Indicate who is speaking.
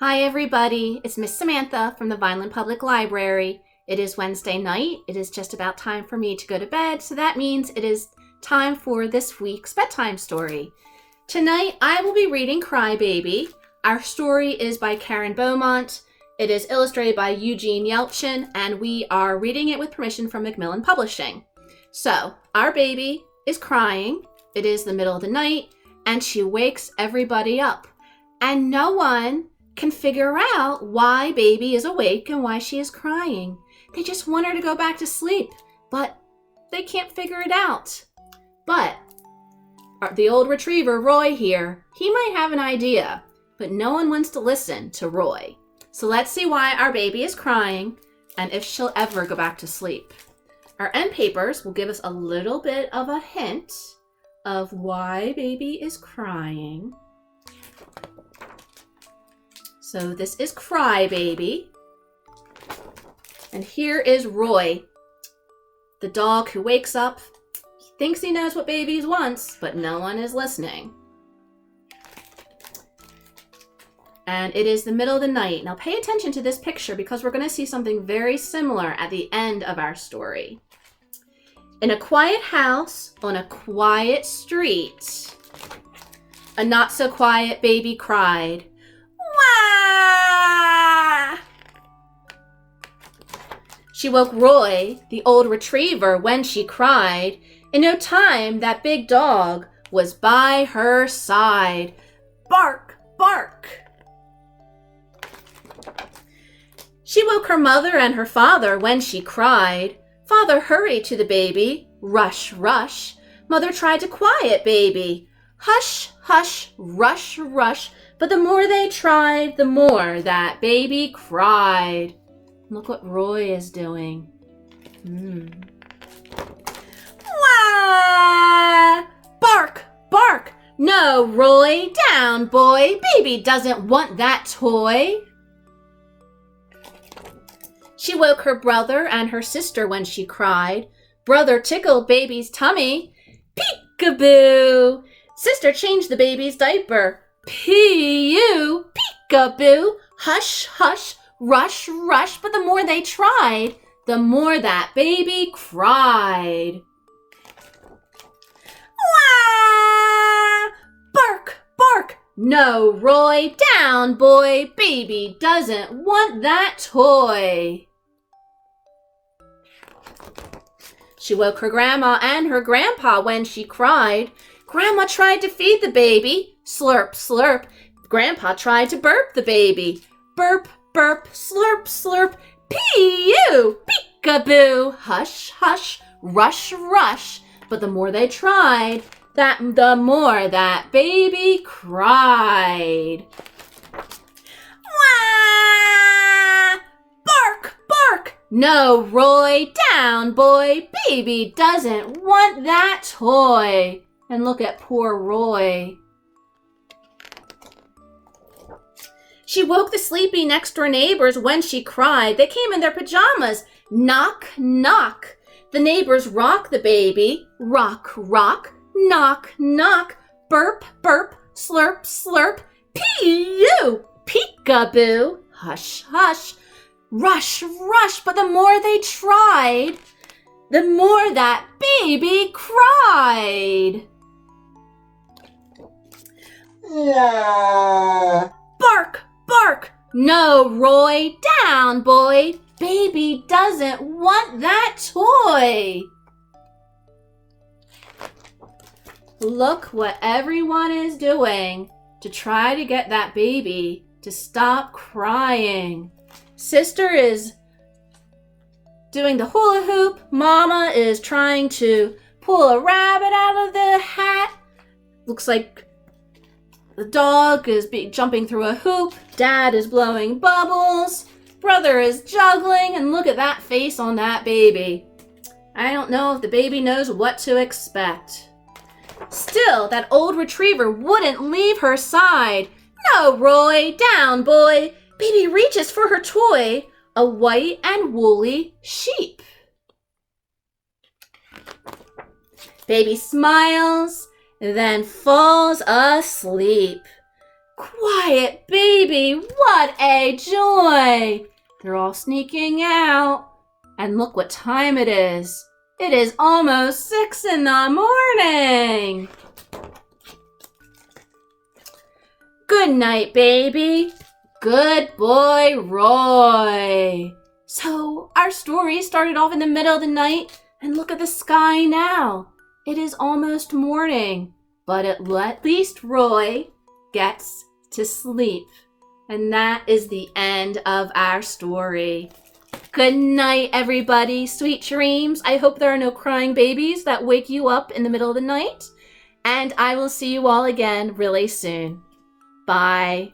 Speaker 1: Hi everybody, it's Miss Samantha from the Vineland Public Library. It is Wednesday night. It is just about time for me to go to bed, so that means it is time for this week's bedtime story. Tonight I will be reading Crybaby. Our story is by Karen Beaumont. It is illustrated by Eugene Yelchin, and we are reading it with permission from Macmillan Publishing. So, our baby is crying. It is the middle of the night, and she wakes everybody up. And no one can figure out why baby is awake and why she is crying. They just want her to go back to sleep, but they can't figure it out. But the old retriever, Roy here, he might have an idea, but no one wants to listen to Roy. So let's see why our baby is crying and if she'll ever go back to sleep. Our end papers will give us a little bit of a hint of why baby is crying. So this is Crybaby. And here is Roy, the dog who wakes up. He thinks he knows what babies wants, but no one is listening. And it is the middle of the night. Now pay attention to this picture because we're going to see something very similar at the end of our story. In a quiet house on a quiet street, a not so quiet baby cried. Wah! She woke Roy, the old retriever, when she cried. In no time, that big dog was by her side. Bark, bark. She woke her mother and her father when she cried. Father hurried to the baby. Rush, rush. Mother tried to quiet baby. Hush, hush, rush, rush. But the more they tried, the more that baby cried. Look what Roy is doing. Wah! Bark, bark. No, Roy, down, boy. Baby doesn't want that toy. She woke her brother and her sister when she cried. Brother tickled baby's tummy. Peekaboo. Sister changed the baby's diaper. P-U, peekaboo, hush, hush, rush, rush. But the more they tried, the more that baby cried. Wah! Bark, bark. No, Roy, down, boy. Baby doesn't want that toy. She woke her grandma and her grandpa when she cried. Grandma tried to feed the baby. Slurp, slurp. Grandpa tried to burp the baby. Burp, burp, slurp, slurp. Pee-you, peekaboo. Hush, hush, rush, rush. But the more they tried, the more that baby cried. Wah! Bark, bark. No, Roy, down, boy. Baby doesn't want that toy. And look at poor Roy. She woke the sleepy next-door neighbors when she cried. They came in their pajamas. Knock, knock. The neighbors rock the baby. Rock, rock. Knock, knock. Burp, burp. Slurp, slurp. Pee-you, peekaboo. Hush, hush. Rush, rush. But the more they tried, the more that baby cried. Bark, bark. No, Roy, down, boy. Baby doesn't want that toy. Look what everyone is doing to try to get that baby to stop crying. Sister is doing the hula hoop. Mama is trying to pull a rabbit out of the hat. Looks like the dog is jumping through a hoop. Dad is blowing bubbles. Brother is juggling. And look at that face on that baby. I don't know if the baby knows what to expect. Still, that old retriever wouldn't leave her side. No, Roy, down, boy. Baby reaches for her toy, a white and woolly sheep. Baby smiles, then falls asleep. Quiet baby, what a joy! They're all sneaking out. And look what time it is. It is almost 6 in the morning. Good night, baby. Good boy, Roy. So our story started off in the middle of the night, and look at the sky now. It is almost morning, but at least Roy gets to sleep. And that is the end of our story. Good night, everybody. Sweet dreams. I hope there are no crying babies that wake you up in the middle of the night. And I will see you all again really soon. Bye.